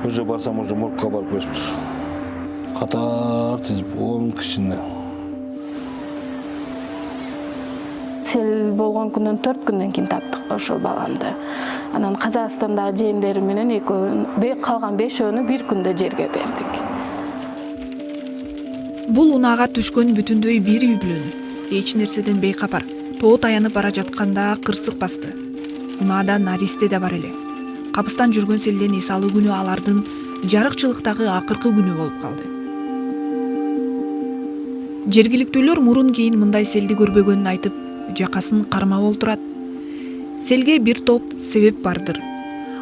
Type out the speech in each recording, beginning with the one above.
Уже барсам, уже моргқа барып көшіпті. Қатар тізіп, 10 кішіне. Сел болгон күндөн 4 күндөн кийин таптык ошол баламды. Анан Казакстандагы жээндерим менен калган 5-өөнү бир күндө жерге бердик. Бул унаага түшкөн бүтүндөй бир үй бүлөнү. Эч нерседен бейкапар. Тоо таянып бара жатканда кырсык басты. Унаада наристе да бар эле. Капыстан жүргөн селден эс алуу күнү алардын жарыкчылыктагы акыркы күнү болуп калды. Жергиликтүүлөр мурун кийин мындай селди көрбөгөнүн айтып, жакасын кармап олтурат. Селге бир топ себеп бардыр.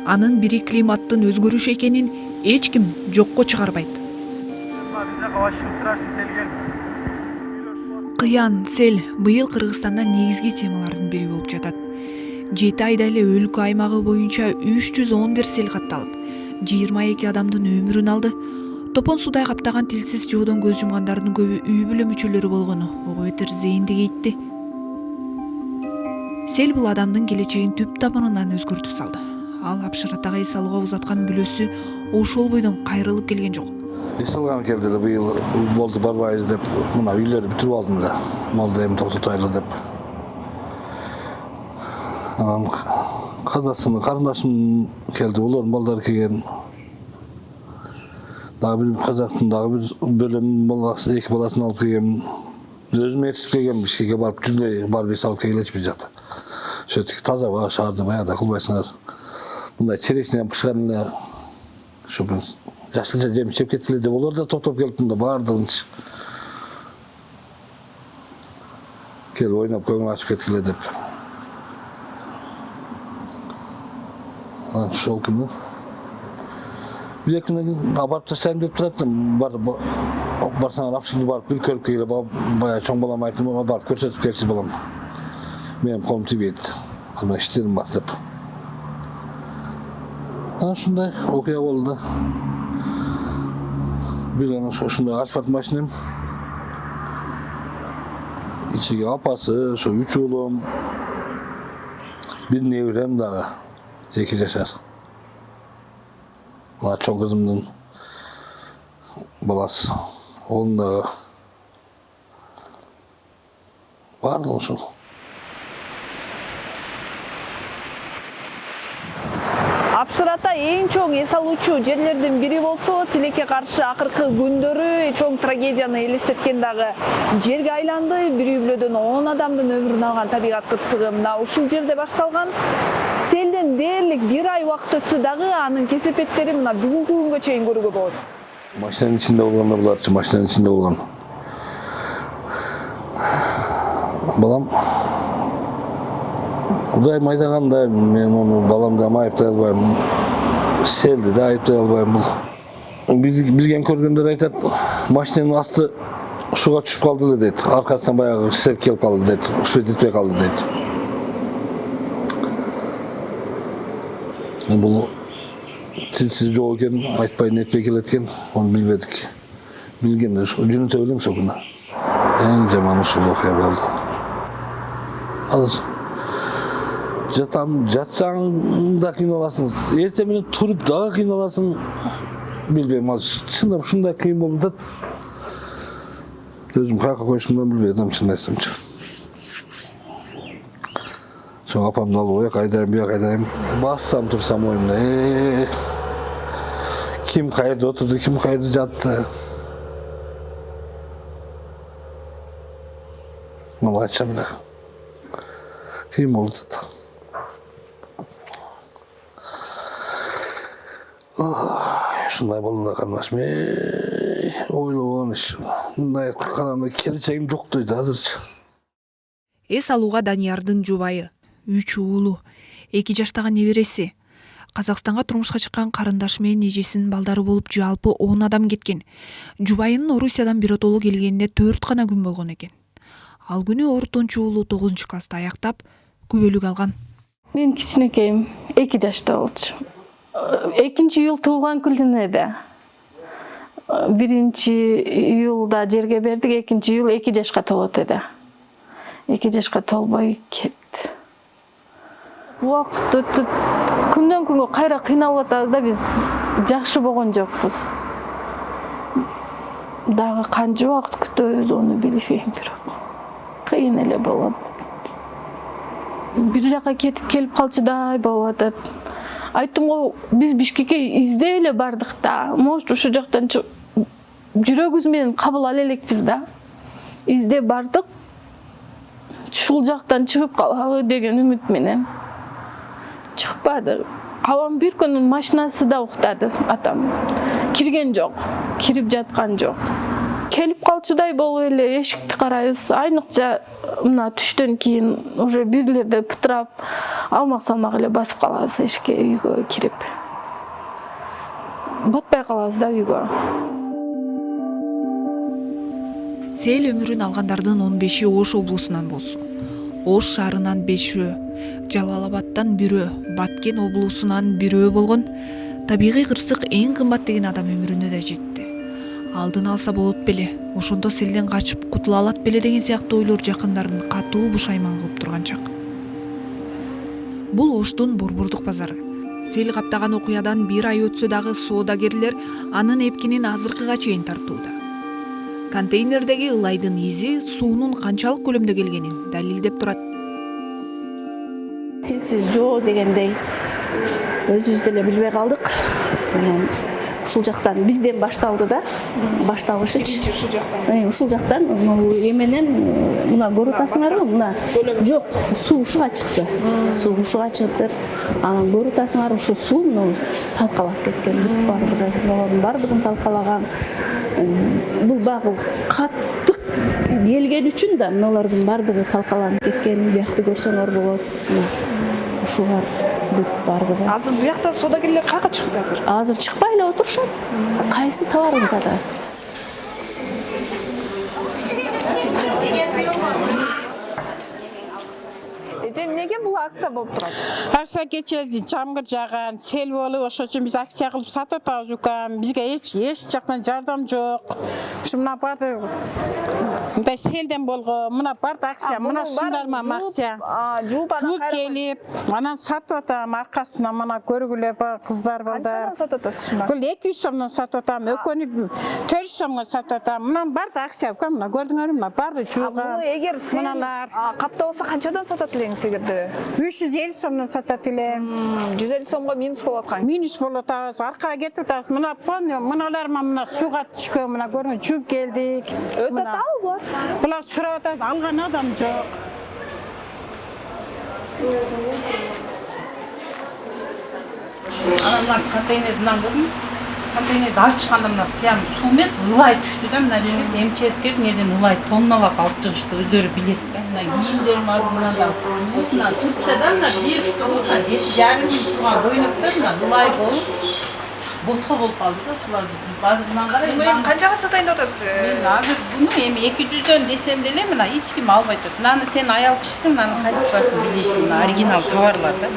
Анын бири климаттын өзгөрүшү экенин эч ким жокко чыгарбайт. Кыян, сел быйыл Кыргызстанда негизги темалардын бири болуп жатат. 7 айда эле өлкө аймагы боюнча 311 сел катталып, 22 адамдын өмүрүн алды. Топон судай каптаган тилсиз жоодон көз жумгандардын көбү үй бүлө мүчөлөрү болгону Обойтер Зейиндик айтты. Сел бул адамдын келечегин түп табанынан өзгөртүп салды. Ал Апшыратага эс алууга узаткан бүлөсү ошол бойдон кайрылып келген жок. Эс алган келди да быйыл болду барбайбыз деп, мына үйлөрдү бүтүрүп алдым да. Малды эми токтотайлы деп. Анан Казакстандын карындашым келди, улардын балдары келген. Дагы бир Казактын дагы бир бөлөмүнүн баласы, 2 баласын алып келген. Өзүм ээрчип келгем, бишкекке барып жүздөй барып эс алып келгилечи бир жакта. Шөтүк таза ба, шаарды баягыда кылбайсыңар. Мындай черешня пышкан эле ушу бир жашылча жем жеп кеткиле деп олар да топтоп келип мында баардыгын келип ойноп көңүл ачып кеткиле деп. Анан ошол күнү бир күнүнөн кийин барып таштайм деп турат, барсаңар Апшыны барып бир көрүп келгиле, баягы чоң балам айттым, барып көрсөтүп келчи балам. Менин колум тийбейт, анда иштерим бар деп. Анан ушундай окуя болду да. Бир анан ушундай Альфард машинем. Ичиге апасы, ошо 3 уулум, бир неберем дагы 2 жашар. Мына чоң кызымдын баласы, оğlum дагы баардыгы ошол. Апшырата эң чоң эс алуучу жерлердин бири болсо, тилекке каршы акыркы күндөрү чоң трагедияны элестеткен дагы жерге айланды. Бир үй бүлөдөн 10 адамдын өмүрүн алган табигат кырсыгы мына ушул жерде башталган. Селден дээрлик 1 ай убакыт өтсө дагы анын кесепеттери мына бүгүнкү күнгө чейин көрүүгө болот. Машинанын ичинде болгон да буларчы, машинанын ичинде болгон. Балам Кудайым айдаганда мен ону баламды айыптай албайм. Селди да айыптай албайм. Бул билген көргөндөр айтат, машинанын асты суга түшүп калды эле дейт. Аркасынан баягы сел келип калды дейт. Успеть этпей калды дейт. Бул тилсиз жоо экен, айтпай нетпей келет экен, onu билбедик. Билгенде жөнөтө элем ошол күнү. Эң жаман ушул окуя болду. Азыр жатсаң да кыйналасың, эртең менен туруп дагы кыйналасың. Билбейм, азыр чындап ушундай кыйын болуп атат. Өзүм каяка коюшумдан билбей атам, чын айтсамчы. Соң апамды алып ояк айдайм, буяк айдайм. Бассам турсам оюмда. Ким кайерде отурду, ким кайерде жатты. Мына айтсам эле. Кыйын болуп атат. Ушундай болду да карындашым. Ойлогон иш. Мындай караганда келечегим жок дейт азырчы. Эс алууга Даниярдын жубайы, 3 уулу, 2 жаштагы небереси, Казакстанга турмушка чыккан карындашы менен эжесинин балдары болуп жалпы 10 адам кеткен. Жубайынын Орусиядан биротолу келгенине 4 гана күн болгон экен. Ал күнү ортончу уулу 9-класста аяктап, күбөлүк алган. Мен кичинекейим 2 жашта болчу. 2-июл туулган күнүнө 1-июлда жерге бердик, 2-июл 2 жашка толот эди. 2 жашка толбой кетти. Убакыт өтүп күндөн күнгө кайра кыйналып атабыз да, биз жакшы болгон жокпуз. Дагы канча убакыт күтөбүз аны билбейм, бирок кыйын эле болот. Бир жака кетип келип калчудай болуп атат. Айттым го, биз Бишкекке издеп эле бардык да. Может, ошол жактан жүрөгүбүз менен кабыл ала элекпиз да. Издеп бардык. Ушул жактан чыгып калабы деген үмүт менен. Чыкпады. Калган бир күнүн машинасы да уктады атам. Кирген жок, кирип жаткан жок. Келип калчудай болуп эле эшикти карайбыз. Айныкча мына түштөн кийин уже бирлерде пытырап, алмак-салмак эле басып калабыз эшикке, үйгө кирип. Батпай калабыз да үйгө. Сел өмүрүн алгандардын 15-и Ош облусунан болсун. Ош шаарынан 5-өө, Жалал Абадтан 1-өө, Баткен облусунан 1-өө болгон табигый кырсык эң кымбат деген адам өмүрүнө да жетти. Алдын алса болот беле, ошондо селден качып кутула алат беле деген сыяктуу ойлор жакындарын катуу бушайман кылып турган чак. Бул Оштун Борбордук базары. Сел каптаган окуядан 1 ай өтсө дагы соодагерлер анын эпкинин азыркыга чейин тартууда. Контейнердеги ылайдын изи суунун канчалык көлөмдө келгенин далилдеп турат. Тилсиз жоо дегендей өзүбүз деле билбей калдык. Ушул жактан бизден башталды да, башталышычы. Ушул жактан эменен мына көрүп атасыңарбы? Мына жок, суу ушуга чыкты. Суу ушуга чыгып, анан көрүп атасыңар ушу суу талкалап кеткен. Бардыгын бардыгын талкалаган. Бул багы каттык келген үчүн да мыналардын бардыгы талкаланып кеткен. Биякты көрсөңөр болот. Ушуга бардыгы. Азыр биякта соодагерлер кайга чыкты азыр? Азыр чыкпай эле отурушат. Кайсы товарын сатат? Эмнеге бул акция болуп турат? Акция кечээ жамгыр жааган, сел болуп, ошол үчүн биз акция кылып сатып атабыз укам. Бизге эч жактан жардам жок. Ушу мына барды мындай селден болгон, мына барды акция, мына шундарма акция. Жууп келип, анан сатып атам аркасынан мына көргүлө кыздар балдар. Канчадан сатып атасыз шунда? Бул 200 сомдон сатып атам, экөөнү 400 сомго сатып атам. Мына барды акция укам, мына көрдүңөрбү, мына барды жууга. Бул эгер сен каптабаса канчадан сатат элеңиз эгерде? 350 сомдон сатат элем. 150 сомго минус болуп аткан. Минус болуп атабыз, аркага кетип атабыз. Мына понял, мыналар мына сууга түшкөн, мына көрүңүз, жууп келдик. Өтө табы бар. Булар сурап атат, алган адам жок. Анан мына контейнерден көрдүм. Контейнерди ачканда мына прям суу эмес, ылай түштү да, мына жерге МЧСке эмнеден ылай тонналап алып чыгышты, өздөрү билет да. Мына кийимдерим азырынан да мына турцияда мына бир штука 7,5 миң турган көйнөктөр мына ылай болуп ботко болуп калды да, ушулар базарынан карай. Канчага сатайын деп атасыз? Мен азыр буну эми 200дөн десем деле мына эч ким албай турат. Мынаны сен аял кишисиң, мынанын качествосын билесиң, мына оригинал товарлар да.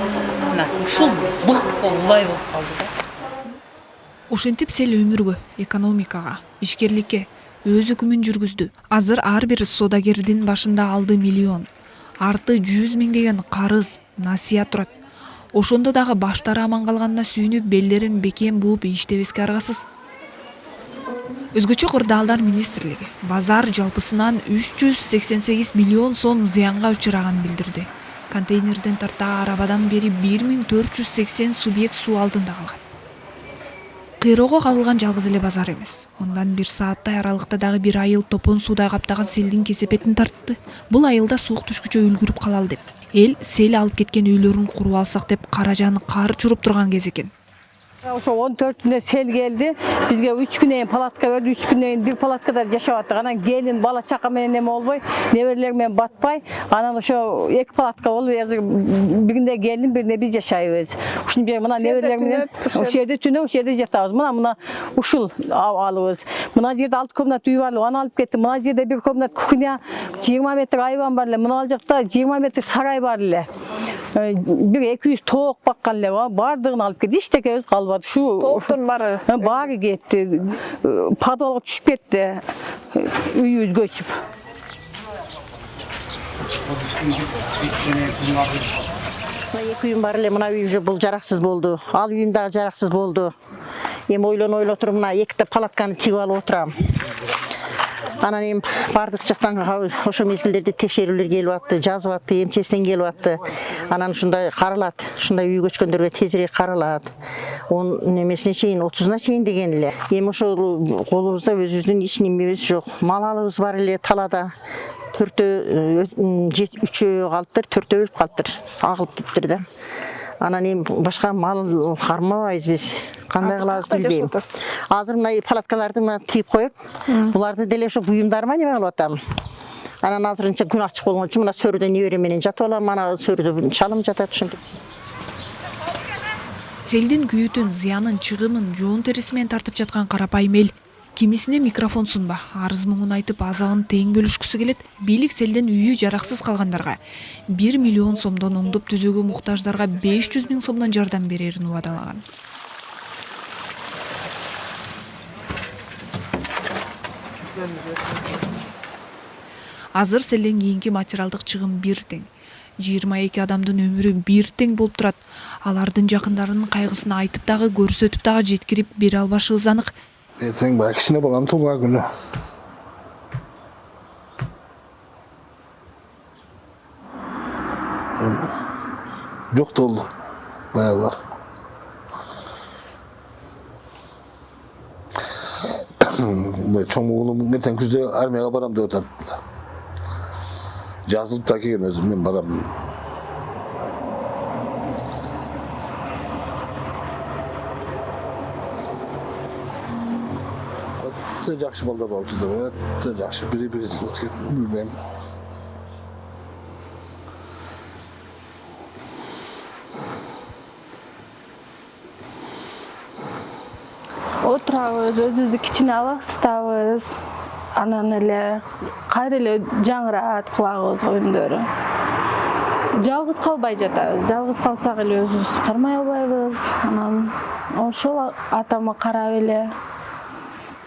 Мына ушул бык болуп ылай болуп калды да. Ошентип сел өмүргө, экономикага, ишкерликке өз өкүмүн жүргүздү. Азыр ар бир соодагердин башында алды миллион, арты 100 миңдеген карыз, насыя турат. Ошондо дагы баштары аман калганына сүйүнүп, белдерин бекем бууп иштебеске аргасыз. Өзгөчө Кырдаалдар министрлиги базар жалпысынан 388 миллион сом зыянга учураган билдирди. Контейнерден тарта арабадан бери 1480 субъект суу алдында калган. Кыйроого кабылган жалгыз эле базар эмес. Мындан 1 сааттай аралыкта дагы бир айыл топон суудай каптаган селдин кесепетин тартты. Бул айылда суук түшкүчө үлгүрүп калалы деп, эл сел алып кеткен үйлөрүн куруп алсак деп каражан кар чуруп турган кез экен. Ошо 14-күнө сел келди. Бизге 3 күнөн палатка берди. 3 күнөн бир палаткада жашап аттык. Анан келин бала чака менен эме болбой, неберелер менен батпай, анан ошо 2 палатка болуп, биринде келин, биринде биз жашайбыз. Ушун жер мына неберелер менен ошол жерде түнөп, ошол жерде жатабыз. Мына ушул алыбыз. Мына жерде 6 комнат үй бар, аны алып кетти. Мына жерде 1 комнат кухня, 20 метр айван бар эле. Мына жакта 20 метр сарай бар эле. Бир 200 тоок баккан эле, бардыгын алып кетти. Эчтекебиз калбады. Тооктун баары кетти. Подвалга түшүп кетти. Үйүбүз көчүп. Мына 2 үйüm бар эле, мына үй уже бул жараксыз болду. Ал үйүм дагы жараксыз болду. Эми ойлоно туруп мына 2 палатканы тигип алып отурам. Анан эми бардык жактан ошо мезгилдерде текшерүүлөр келип атты, жазып атты, МЧСтен келип атты. Анан ушундай каралат, ушундай үй көчкөндөргө тезирээк каралат. 10 немесине чейин, 30-на чейин деген эле. Эми ошол колубузда өзүбүздүн эч немебиз жок. Мал алыбыз бар эле талада. 3-өө калыптыр, 4-өө өлүп калыптыр. Сагылып кетиптир да. Анан эми башка мал кармабайбыз биз. Кандай кылабыз билбейм. Азыр мына палаткаларды тигип коюп, буларды деле ошо буюмдарыма неме кылып атам. Анан азырынча күн ачык болгон үчүн мына сөрүдө небере менен жатып алам, ана сөрүдө чалым жатат ушинтип. Селдин күйүүтүн зыянын, чыгымын жоон териси менен тартып жаткан карапайым эл кимисине микрофон сунба, арыз муңун айтып азабын тең бөлүшкүсү келет. Бийлик селден үйү жараксыз калгандарга 1 миллион сомдон оңдоп түзүүгө муктаждарга 500 000 сомдон жардам берерин убадалаган. Азыр селден кийинки материалдык чыгым 1 тең. 22 адамдын өмүрү 1 тең болуп турат. Алардын жакындарынын кайгысын айтып дагы, көрсөтүп дагы жеткирип бере албашыбыз анык. Эртең баягы кичине баланын туулган күнү. Жок болду баягылар. Чоң уулум эртең күздө армияга барам деп атат. Жазылып да келген өзүм, мен барам. Өтө жакшы балдар болчу, өтө жакшы, бири-бирин өткөн, билбейм. Отурабыз, өзүбүздү кичине алаксытабыз. Анан эле кайра эле жаңырат кулагыбызга үндөрү. Жалгыз калбай жатабыз. Жалгыз калсак эле өзүбүздү кармай албайбыз. Анан ошол атама карап эле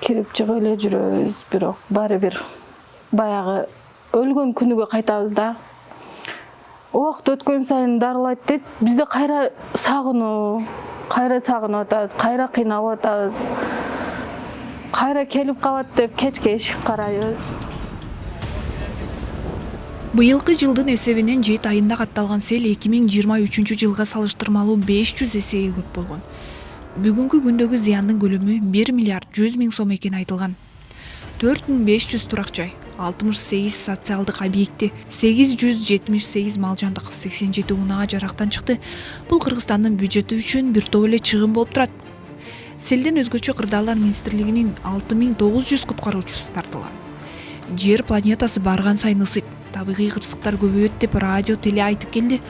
кирип чыгып эле жүрөбүз. Бирок баары бир баягы өлгөн күнүгө кайтабыз да. Убакыт өткөн сайын дарылайт дейт. Бизде кайра сагынуу, кайра сагынып атабыз, кайра кыйналып атабыз. Кайра келип калат деп кечке эшик карайбыз. Быйылкы жылдын эсебинен 7 айында катталган сел 2023 жылга салыштырмалуу 500 эсеге көп болгон. Бүгүнкү күндөгү зыяндын көлөмү 1 миллиард 100 000 сом экени айтылган. 4500 турак жай, 68 социалдык объекти, 878 малжандык, 87 унаага жарактан чыкты. Бул Кыргызстандын бюджети үчүн бир топ эле чыгым болуп турат. Селден өзгөчө Кырдаалар министрлигинин 6900 куткаруучусу тартылган. Жер планетасы барган сайын ысыйт, табигый кырсыктар көбөйөт деп радио теле айтып келди.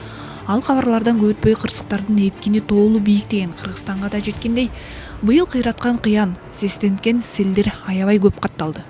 Ал кабарлардан көп өтпөй кырсыктардын эпкини тоолуу бийиктеген Кыргызстанга да жеткендей, быйыл кыйраткан кыян, сестенткен селдер аябай көп катталды.